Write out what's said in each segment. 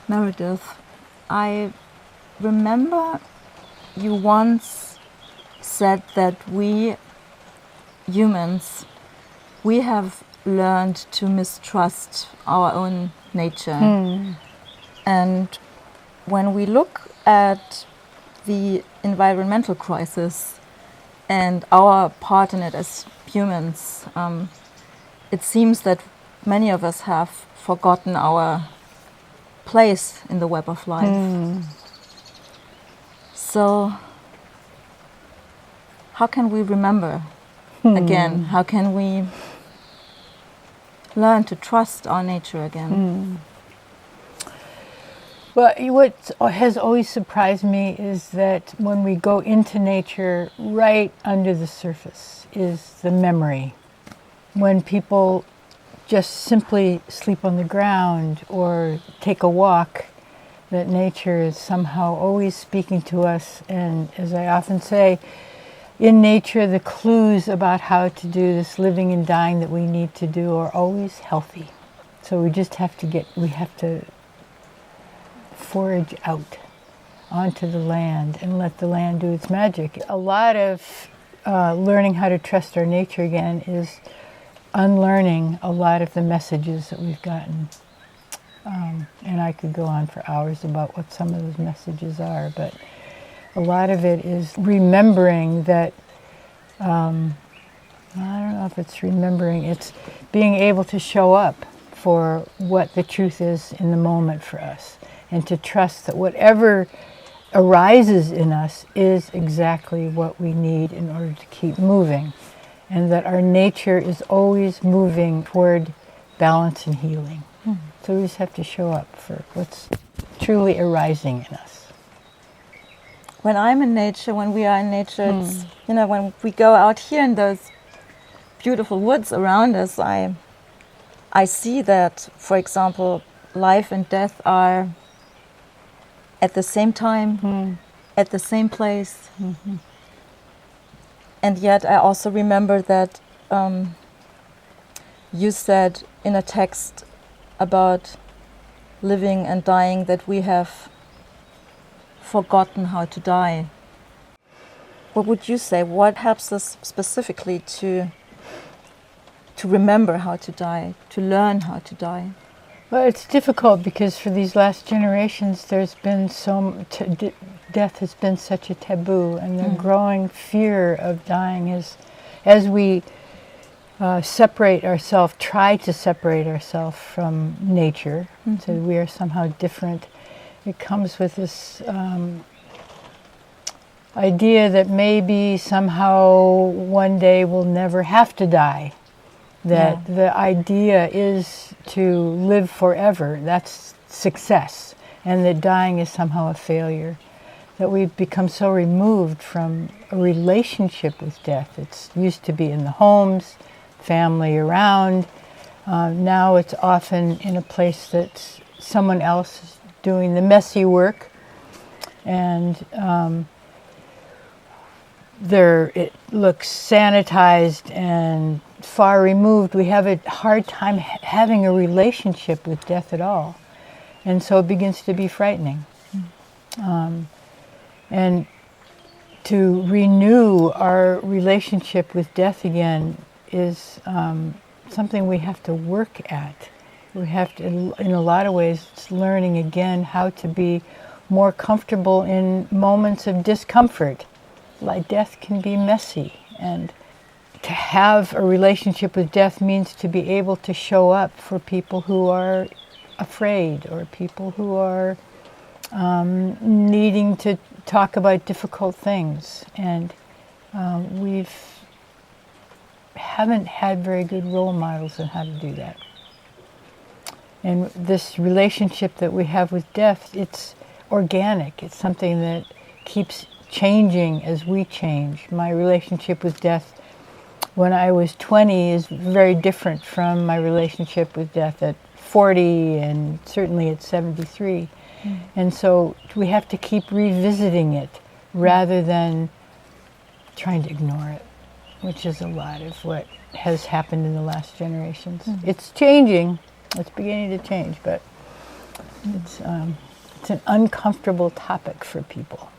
Meredith, I remember you once said that we humans, we have learned to mistrust our own nature. And when we look at the environmental crisis and our part in it as humans, it seems that many of us have forgotten our place in the web of life. So how can we remember again? How can we learn to trust our nature again? Well, what has always surprised me is that when we go into nature, right under the surface is the memory. When people just simply sleep on the ground or take a walk, that nature is somehow always speaking to us. And as I often say, in nature, the clues about how to do this living and dying that we need to do are always healthy. So we just have to forage out onto the land and let the land do its magic. A lot of learning how to trust our nature again is unlearning a lot of the messages that we've gotten. And I could go on for hours about what some of those messages are, but a lot of it is remembering that, I don't know if it's remembering, it's being able to show up for what the truth is in the moment for us, and to trust that whatever arises in us is exactly what we need in order to keep moving, and that our nature is always moving toward balance and healing. So we just have to show up for what's truly arising in us. When I'm in nature, when we are in nature, it's, when we go out here in those beautiful woods around us, I see that, for example, life and death are at the same time, at the same place. And yet I also remember that you said in a text about living and dying that we have forgotten how to die. What would you say? What helps us specifically to remember how to die, to learn how to die? Well, it's difficult because for these last generations, there's been death has been such a taboo, and the growing fear of dying is, as we separate ourselves, try to separate ourselves from nature, so we are somehow different. It comes with this idea that maybe somehow one day we'll never have to die. That the idea is to live forever. That's success. And that dying is somehow a failure. That we've become so removed from a relationship with death. It's used to be in the homes, family around. Now it's often in a place that someone else is doing the messy work. And it looks sanitized and far removed. We have a hard time having a relationship with death at all. And so it begins to be frightening. And to renew our relationship with death again is something we have to work at. We have to, in a lot of ways, it's learning again how to be more comfortable in moments of discomfort. Like death can be messy, and to have a relationship with death means to be able to show up for people who are afraid, or people who are needing to talk about difficult things. And we haven't had very good role models on how to do that. And this relationship that we have with death, it's organic. It's something that keeps changing as we change. My relationship with death when I was 20 is very different from my relationship with death at 40 and certainly at 73. And so we have to keep revisiting it rather than trying to ignore it, which is a lot of what has happened in the last generations. It's changing. It's beginning to change, but It's an uncomfortable topic for people.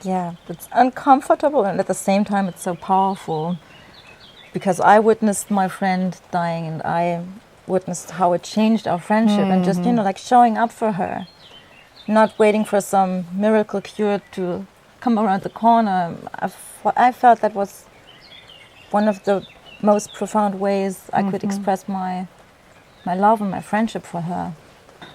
Yeah, it's uncomfortable, and at the same time it's so powerful, because I witnessed my friend dying, and I witnessed how it changed our friendship, and just, like showing up for her, not waiting for some miracle cure to come around the corner. I felt that was one of the most profound ways I could express my love and my friendship for her.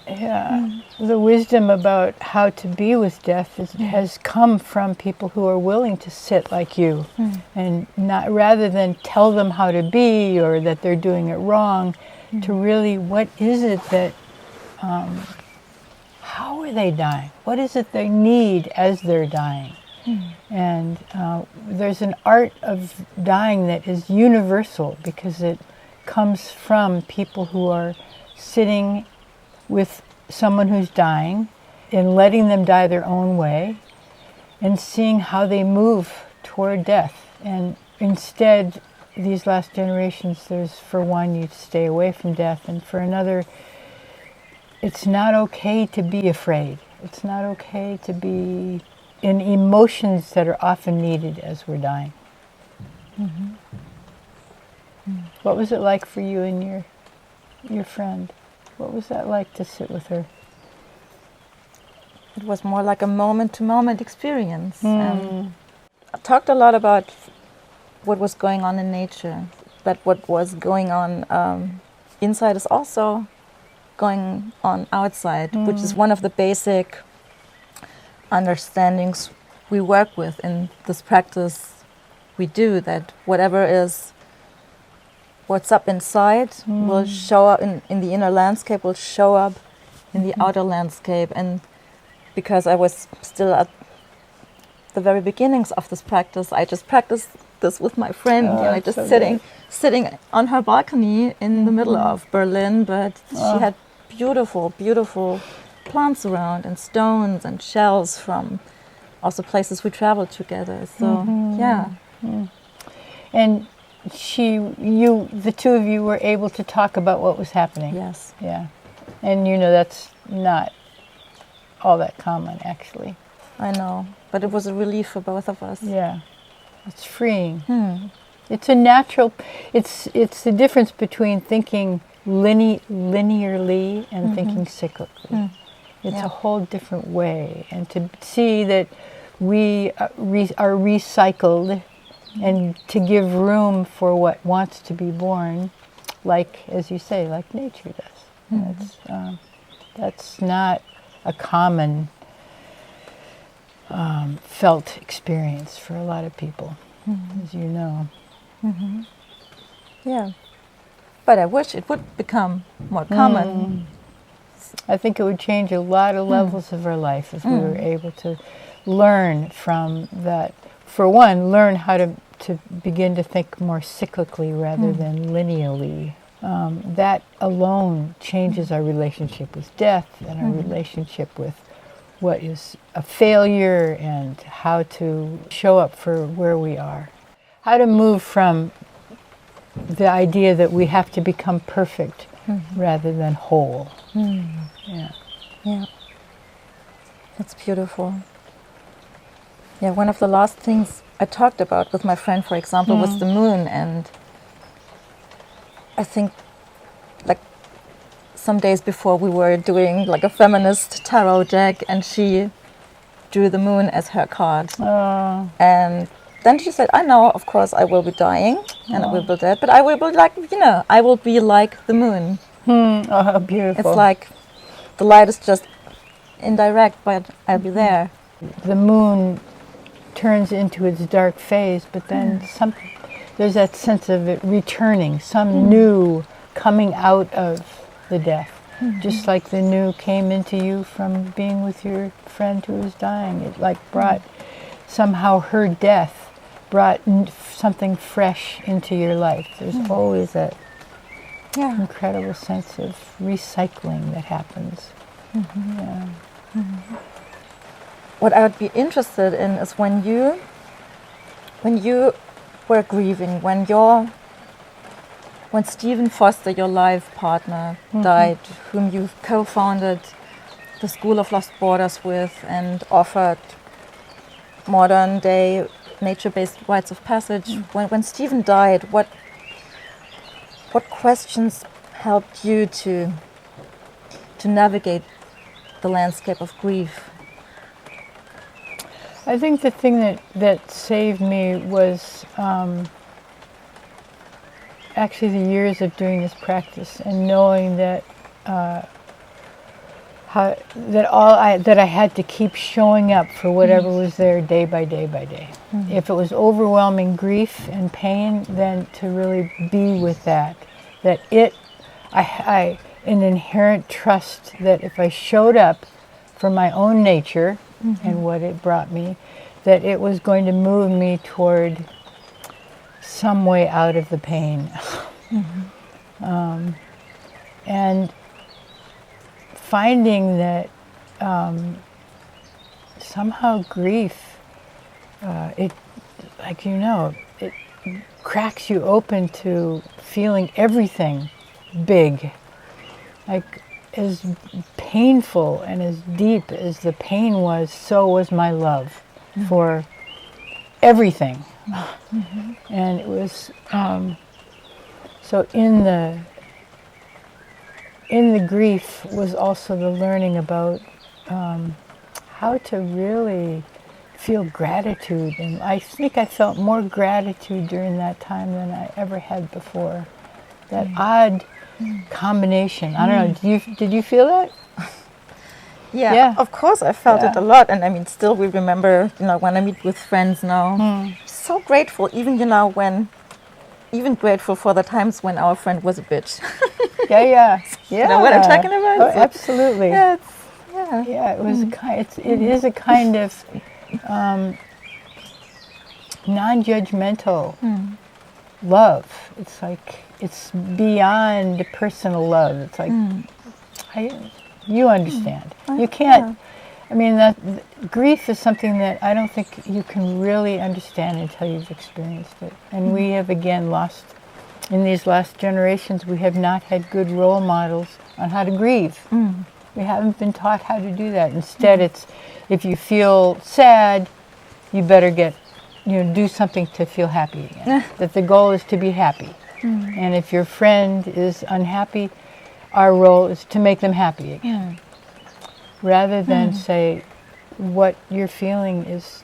Yeah, the wisdom about how to be with death has come from people who are willing to sit like you, and not, rather than tell them how to be or that they're doing it wrong, to really, what is it that, how are they dying? What is it they need as they're dying? And there's an art of dying that is universal, because it comes from people who are sitting with someone who's dying and letting them die their own way, and seeing how they move toward death. And instead, these last generations, there's, for one, you stay away from death, and for another, it's not okay to be afraid. It's not okay to be in emotions that are often needed as we're dying. What was it like for you and your friend? What was that like to sit with her? It was more like a moment-to-moment experience. I talked a lot about what was going on in nature, but what was going on inside is also going on outside, which is one of the basic understandings we work with in this practice we do, that whatever is what's up inside will show up in the inner landscape, will show up in the outer landscape. And because I was still at the very beginnings of this practice, I just practiced this with my friend, just so sitting on her balcony in the middle of Berlin, but she had beautiful, beautiful plants around, and stones and shells from also places we traveled together. So And the two of you were able to talk about what was happening. Yes. Yeah. And that's not all that common, actually. I know, but it was a relief for both of us. Yeah. It's freeing. It's a natural, it's the difference between thinking linearly and thinking cyclically. It's a whole different way. And to see that we are recycled, and to give room for what wants to be born, like, as you say, like nature does. That's not a common felt experience for a lot of people, as you know. Yeah, but I wish it would become more common. I think it would change a lot of levels of our life if we were able to learn from that. For one, learn how to begin to think more cyclically rather than linearly. That alone changes our relationship with death and our relationship with what is a failure, and how to show up for where we are. How to move from the idea that we have to become perfect rather than whole. Yeah. That's beautiful. Yeah, one of the last things I talked about with my friend, for example, was the moon. And I think, like, some days before we were doing like a feminist tarot deck, and she drew the moon as her card. And then she said, I know, of course, I will be dying and I will be dead, but I will be like, I will be like the moon. Oh, beautiful. It's like the light is just indirect, but I'll be there. The moon turns into its dark phase, but then there's that sense of it returning, some new coming out of the death. Just like the new came into you from being with your friend who was dying. It like brought, somehow her death brought something fresh into your life. There's always that incredible sense of recycling that happens. What I would be interested in is when you were grieving, when Stephen Foster, your life partner, died, whom you co-founded the School of Lost Borders with and offered modern day nature-based rites of passage. When Stephen died, what questions helped you to navigate the landscape of grief? I think the thing that saved me was actually the years of doing this practice and knowing that that I had to keep showing up for whatever was there day by day by day. If it was overwhelming grief and pain, then to really be with that I an inherent trust that if I showed up for my own nature and what it brought me, that it was going to move me toward some way out of the pain. And finding that somehow grief, it cracks you open to feeling everything big. Like, as painful and as deep as the pain was, so was my love for everything. And it was so in the grief was also the learning about how to really feel gratitude. And I think I felt more gratitude during that time than I ever had before. That odd combination. I don't know, did you feel that? Yeah, of course I felt it a lot. And I mean, still we remember, when I meet with friends now, so grateful, even, even grateful for the times when our friend was a bitch. Yeah. You know what I'm talking about? Oh, absolutely. Yeah, it was it is a kind of non-judgmental love. It's like, it's beyond personal love. It's like, you understand. You can't, I mean, grief is something that I don't think you can really understand until you've experienced it. And we have again lost, in these last generations, we have not had good role models on how to grieve. We haven't been taught how to do that. Instead, it's, if you feel sad, you better do something to feel happy again. That the goal is to be happy. And if your friend is unhappy, our role is to make them happy again. Rather than say, what you're feeling is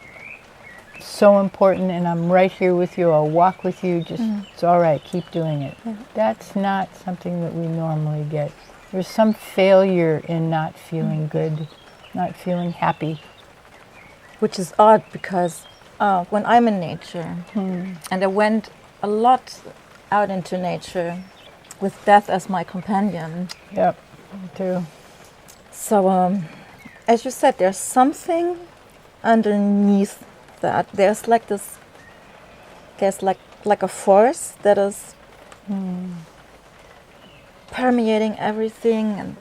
so important and I'm right here with you, I'll walk with you, just, it's all right, keep doing it. That's not something that we normally get. There's some failure in not feeling good, not feeling happy. Which is odd because when I'm in nature, and I went a lot out into nature with death as my companion. Yep, me too. So, as you said, there's something underneath that. There's like this, there's like a force that is permeating everything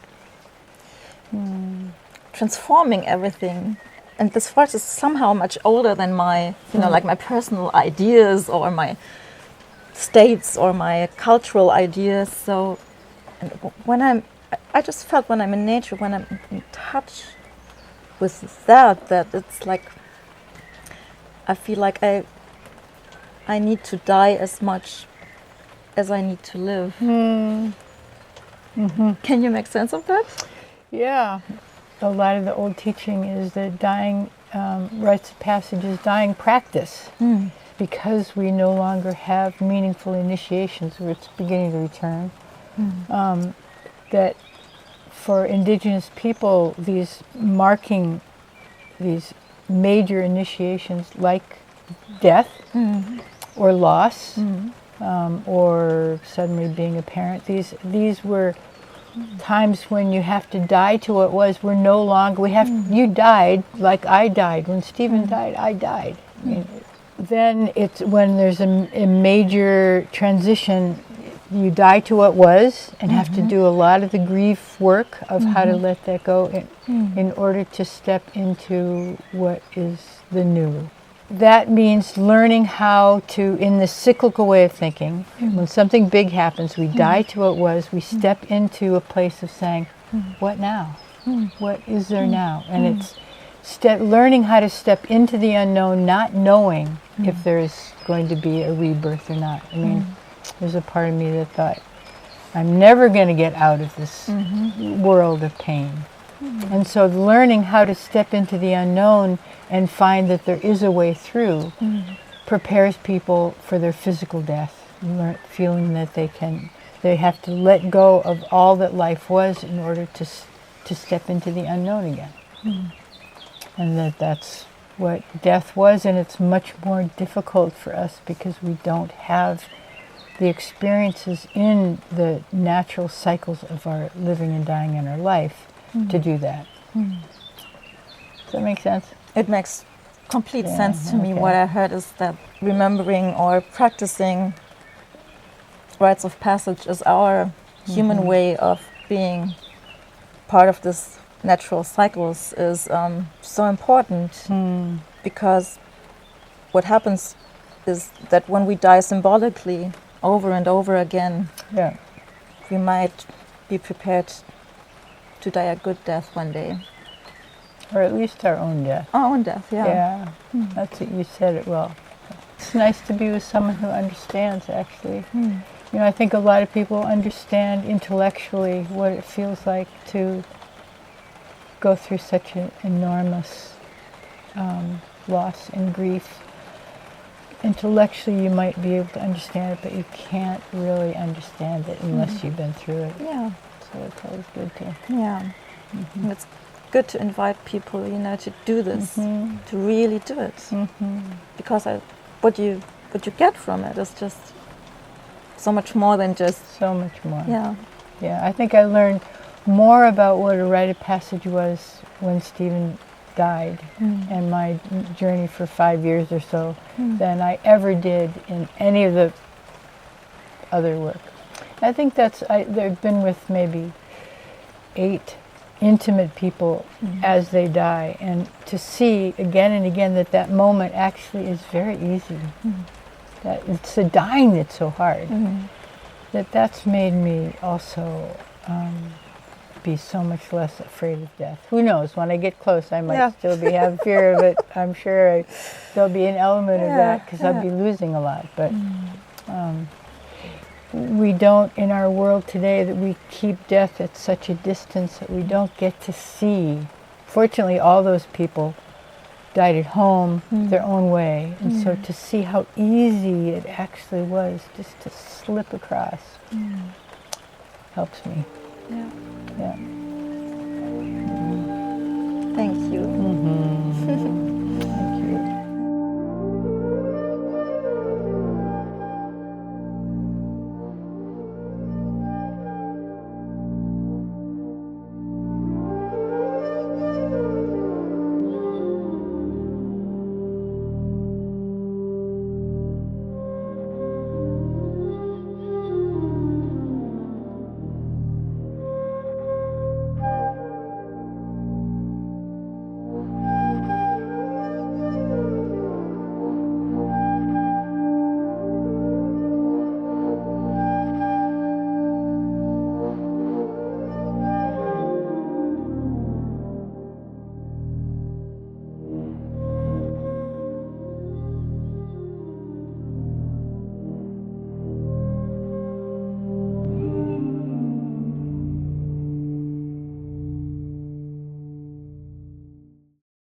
and transforming everything. And this force is somehow much older than my, like my personal ideas or my states or my cultural ideas. So when I just felt when I'm in nature, when I'm in touch with that it's like, I feel like I need to die as much as I need to live. Can you make sense of that? Yeah. A lot of the old teaching is that dying, rites of passage is dying practice. Because we no longer have meaningful initiations, where it's beginning to return. That for indigenous people, these major initiations like death or loss or suddenly being a parent, these were times when you have to die to what was. We're no longer, you died like I died. When Stephen died, I died. I mean, then it's when there's a major transition, you die to what was and have to do a lot of the grief work of how to let that go in order to step into what is the new. That means learning how to, in the cyclical way of thinking, when something big happens, we die to what was, we step into a place of saying, what now? What is there now? And it's learning how to step into the unknown, not knowing if there's going to be a rebirth or not. I mean, there's a part of me that thought, I'm never going to get out of this world of pain. And so learning how to step into the unknown and find that there is a way through prepares people for their physical death, feeling that they have to let go of all that life was in order to step into the unknown again. And that's what death was, and it's much more difficult for us because we don't have the experiences in the natural cycles of our living and dying in our life to do that. Does that make sense? It makes complete sense to me. What I heard is that remembering or practicing rites of passage is our human way of being part of this natural cycles is so important because what happens is that when we die symbolically over and over again, we might be prepared to die a good death one day. Or at least our own death. Our own death, Yeah, that's it. You said it well. It's nice to be with someone who understands, actually. You know, I think a lot of people understand intellectually what it feels like to go through such an enormous loss and grief. Intellectually, you might be able to understand it, but you can't really understand it unless you've been through it. Yeah. So it's always good to. Yeah. And it's good to invite people, to do this, to really do it, because what you get from it is just so much more than just so much more. Yeah. I think I learned more about what a rite of passage was when Stephen died and my journey for 5 years or so than I ever did in any of the other work. I think they've been with maybe 8 intimate people as they die, and to see again and again that moment actually is very easy. That it's the dying that's so hard. That's made me also be so much less afraid of death. Who knows? When I get close, I might still have fear of it. I'm sure there'll be an element of that because I'll be losing a lot. But we don't, in our world today, that we keep death at such a distance that we don't get to see. Fortunately, all those people died at home their own way. And so to see how easy it actually was just to slip across helps me. Yeah. Yeah. Thank you.